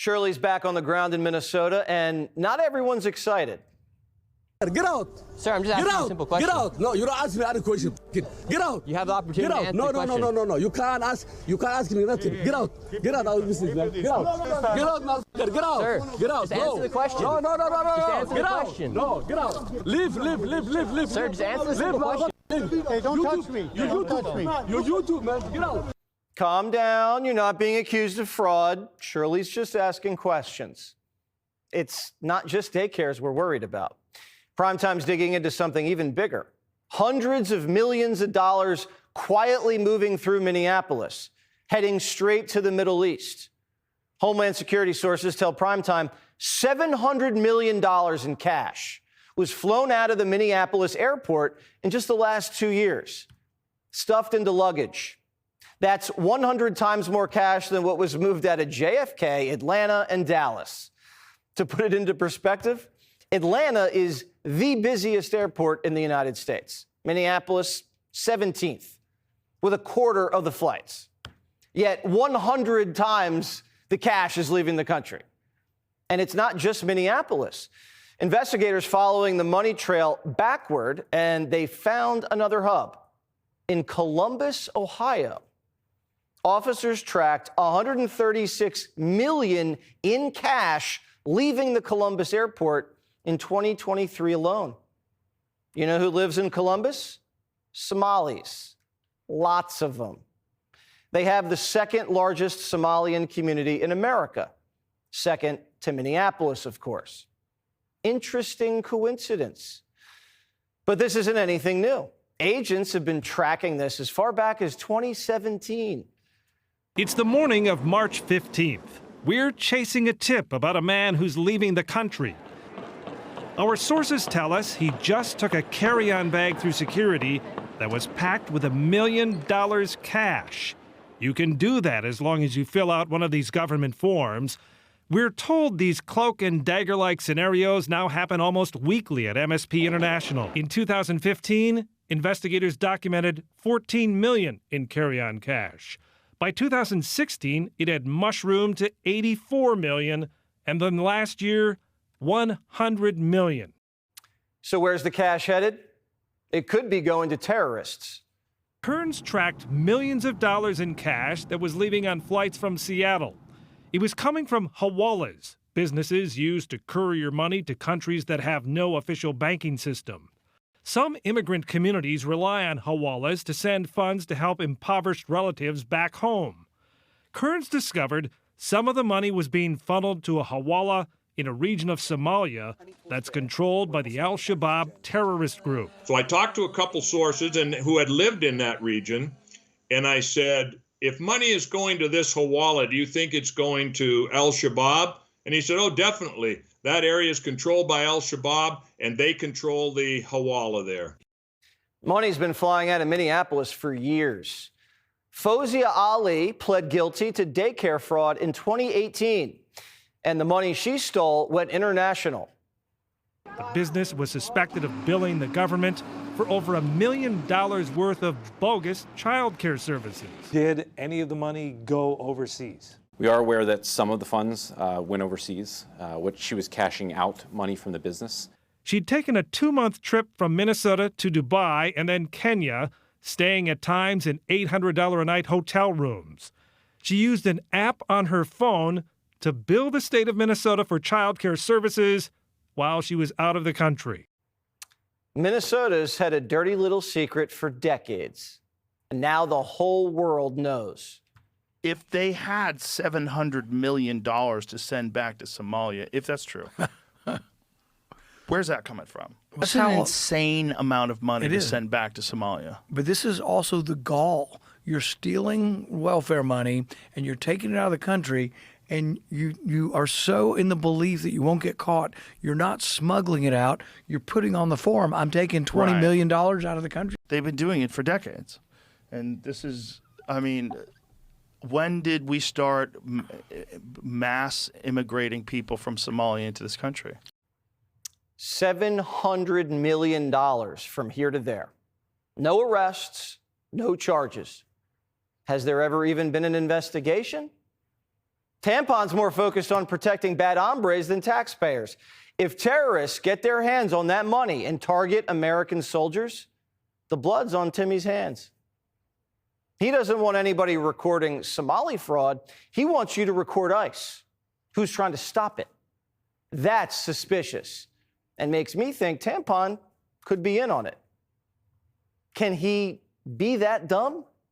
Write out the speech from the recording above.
Shirley's back on the ground in Minnesota, and not everyone's excited. Get out. Sir, I'm just asking a simple question. Get out. No, you don't ask me any question. Get out. You have the opportunity Get out. to answer the question. No. You can't ask me nothing. Get out. Get out of this, man. Get out. Get out, motherfucker. Get out. Sir, get out. just answer the question. No. Just answer Get the out. question. No, get out. Leave. Sir, just answer the simple question. Hey, don't touch me. You touch me. You YouTube, man. Get out. Calm down. You're not being accused of fraud. Shirley's just asking questions. It's not just daycares we're worried about. Primetime's digging into something even bigger. Hundreds of millions of dollars quietly moving through Minneapolis, heading straight to the Middle East. Homeland Security sources tell Primetime $700 million in cash was flown out of the Minneapolis airport in just the last 2 years, stuffed into luggage. That's 100 times more cash than what was moved out of JFK, Atlanta, and Dallas. To put it into perspective, Atlanta is the busiest airport in the United States. Minneapolis, 17th, with a quarter of the flights. Yet 100 times the cash is leaving the country. And it's not just Minneapolis. Investigators following the money trail backward, and they found another hub in Columbus, Ohio. Officers tracked $136 million in cash leaving the Columbus airport in 2023 alone. You know who lives in Columbus? Somalis. Lots of them. They have the second largest Somalian community in America, second to Minneapolis, of course. Interesting coincidence. But this isn't anything new. Agents have been tracking this as far back as 2017. It's the morning of March 15th. We're chasing a tip about a man who's leaving the country. Our sources tell us he just took a carry-on bag through security that was packed with $1 million cash. You can do that as long as you fill out one of these government forms. We're told these cloak and dagger-like scenarios now happen almost weekly at MSP International. In 2015, investigators documented $14 million in carry-on cash. By 2016, it had mushroomed to $84 million, and then last year, $100 million. So where's the cash headed? It could be going to terrorists. Kearns tracked millions of dollars in cash that was leaving on flights from Seattle. It was coming from hawalas, businesses used to courier money to countries that have no official banking system. Some immigrant communities rely on hawalas to send funds to help impoverished relatives back home. Kearns discovered some of the money was being funneled to a hawala in a region of Somalia that's controlled by the Al-Shabaab terrorist group. So I talked to a couple sources who had lived in that region, and I said, if money is going to this hawala, do you think it's going to Al-Shabaab? And he said, oh, definitely. That area is controlled by Al-Shabaab, and they control the hawala there. Money's been flying out of Minneapolis for years. Fozia Ali pled guilty to daycare fraud in 2018, and the money she stole went international. The business was suspected of billing the government for over $1 million worth of bogus child care services. Did any of the money go overseas? We are aware that some of the funds went overseas, which she was cashing out money from the business. She'd taken a 2-month trip from Minnesota to Dubai and then Kenya, staying at times in $800 a night hotel rooms. She used an app on her phone to bill the state of Minnesota for child care services while she was out of the country. Minnesota's had a dirty little secret for decades, and now the whole world knows. If they had $700 million to send back to Somalia, if that's true, where's that coming from? That's an insane amount of money to send back to Somalia. But this is also the gall. You're stealing welfare money, and you're taking it out of the country, and you are so in the belief that you won't get caught. You're not smuggling it out. You're putting on the form, I'm taking $20 million out of the country. They've been doing it for decades. And this is, I mean, when did we start mass immigrating people from Somalia into this country? $700 million from here to there. No arrests, no charges. Has there ever even been an investigation? Tampon's more focused on protecting bad hombres than taxpayers. If terrorists get their hands on that money and target American soldiers, the blood's on Timmy's hands. He doesn't want anybody recording Somali fraud. He wants you to record ICE, who's trying to stop it. That's suspicious and makes me think Tampon could be in on it. Can he be that dumb?